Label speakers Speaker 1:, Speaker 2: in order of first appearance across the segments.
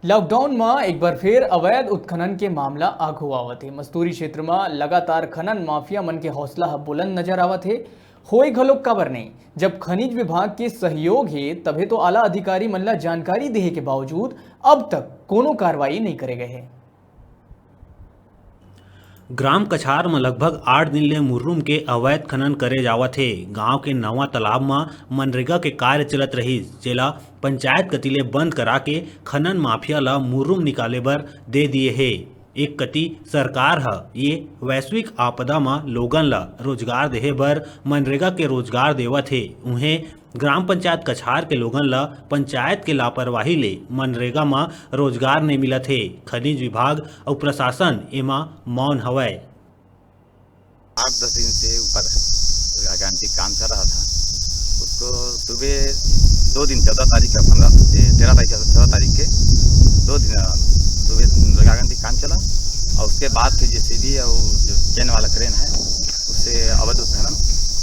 Speaker 1: Lockdown में एक बार फिर अवैध उत्खनन के मामला आगू आवत है। मस्तूरी क्षेत्र में लगातार खनन माफिया मन के हौसला बुलंद नजर आवत है। होए घलोक काबर नहीं, जब खनिज विभाग के सहयोग है तभे तो आला अधिकारी मन ला जानकारी देहे के बावजूद अब तक कोनो कार्रवाई नहीं करे गए है।
Speaker 2: ग्राम कछार में लगभग 8 दिन ले मुर्रुम के अवैध खनन करे जावत हे। गांव के नवा तालाब में मनरेगा के कार्य चलत रहीस, जेला पंचायत कतिले बंद करा के खनन माफिया ला मुर्रुम निकाले बर दे दिए हे। एक कति सरकार ह ये वैश्विक आपदा में लोगन ला रोजगार देहे बर मनरेगा के रोजगार देवत हे। उन्हें ग्राम पंचायत कछार के लोगन ला पंचायत के लापरवाही ले मनरेगा में रोजगार नहीं मिलत हे। खनिज विभाग और प्रशासन एमा मौन हवय।
Speaker 3: 8-10 दिन से ऊपर गारंटी काम चल रहा था। उसको सुबह 2 दिन 14 तारीख का 13 तारीख 14 तारीख के 2 दिन सुबह गारंटी काम चला और उसके बाद फिर जेसीबी और जो चैन वाला क्रेन है उससे अवैध उत्खनन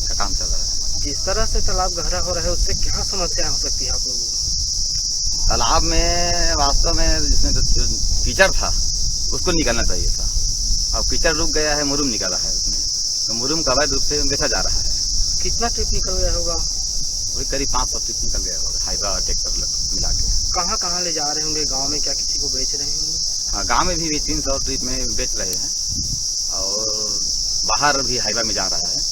Speaker 3: का काम चल रहा है।
Speaker 4: जिस तरह से तालाब गहरा हो रहा है उससे क्या समस्या हो सकती है आप लोगों को?
Speaker 3: तालाब में वास्तव में जिसमें जो कीचड़ था उसको निकलना चाहिए था और कीचड़ रुक गया है, मुरुम निकला है उसमें, तो मुरुम का अवैध रूप से बेचा जा रहा है।
Speaker 4: कितना ट्रिप निकल गया होगा?
Speaker 3: वही करीब 500 ट्रिप निकल गया होगा, हाइवा और ट्रैक्टर मिला के।
Speaker 4: कहाँ ले जा रहे होंगे? गांव में क्या किसी को बेच रहे होंगे?
Speaker 3: हाँ, गांव में भी 300 ट्रिप में बेच रहे हैं और बाहर भी हाइवा में जा रहा है।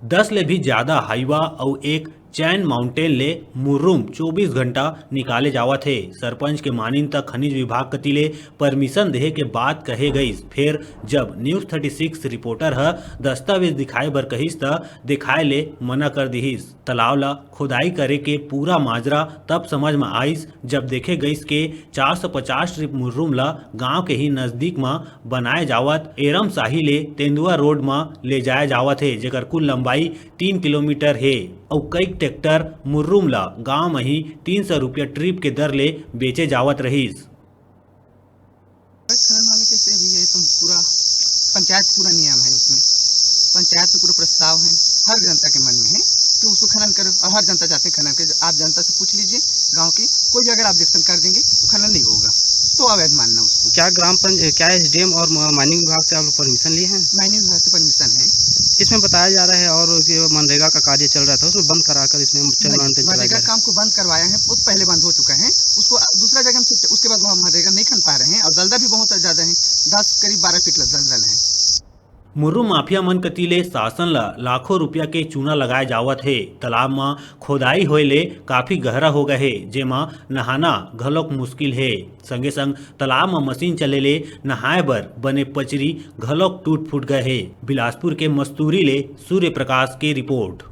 Speaker 2: 10 ले भी ज्यादा हाइवा और एक चैन माउंटेन ले मुर्रुम 24 घंटा निकाले जावत है। सरपंच के मानिन तक खनिज विभाग कतिले परमिशन देहे के बात कहे गई। फिर जब न्यूज़ 36 रिपोर्टर ह दस्तावेज दिखाए बर कहिस त दिखाए ले मना कर दिहिस। तालाब ला खुदाई करे के पूरा माजरा तब समझ में आइस जब देखे गईस के 450 ट्रिप मुर्रुम ला गांव के ही नजदीक में बनाए जावत एरम शाही ले तेंदुआ रोड में ले जाए जावत है, जेकर कुल लंबाई 3 किलोमीटर है और कई ट्रैक्टर मुर्रुम ला गांव में ही 300 रुपया ट्रिप के दर ले बेचे जावत रहीस।
Speaker 4: खनन वाले कैसे भी ये तुम पूरा पंचायत पूरा नियम है, उसमें पंचायत में पूरा प्रस्ताव है, हर जनता के मन में है कि उसको खनन करो और हर जनता चाहते हैं खनन के। आप जनता से पूछ लीजिए, गांव के कोई भी अगर ऑब्जेक्शन कर देंगे तो खनन नहीं होगा, तो अवैध मानना उसको। क्या एसडीएम और माइनिंग विभाग से आप लोग परमिशन लिए हैं? माइनिंग विभाग से परमिशन है। इसमें बताया जा रहा है और मनरेगा का कार्य चल रहा था उसमें बंद कराकर इसमें मनरेगा काम को बंद करवाया है, बहुत पहले बंद हो चुका है, उसको दूसरा जगह में उसके बाद वहाँ मनरेगा नहीं खन पा रहे हैं और दलदल भी बहुत ज्यादा है, 10 करीब 12 फीट दलदल है।
Speaker 2: मुर्रुम माफिया मन कतिले शासन ला लाखों रुपया के चूना लगाए जावत है। तालाब में खोदाई होए ले काफी गहरा हो गए है, जेमा नहाना घलोक मुश्किल है। संगे संग तालाब में मशीन चले ले नहाए बर बने पचरी घलोक टूट फूट गए है। बिलासपुर के मस्तूरी ले सूर्य प्रकाश के रिपोर्ट।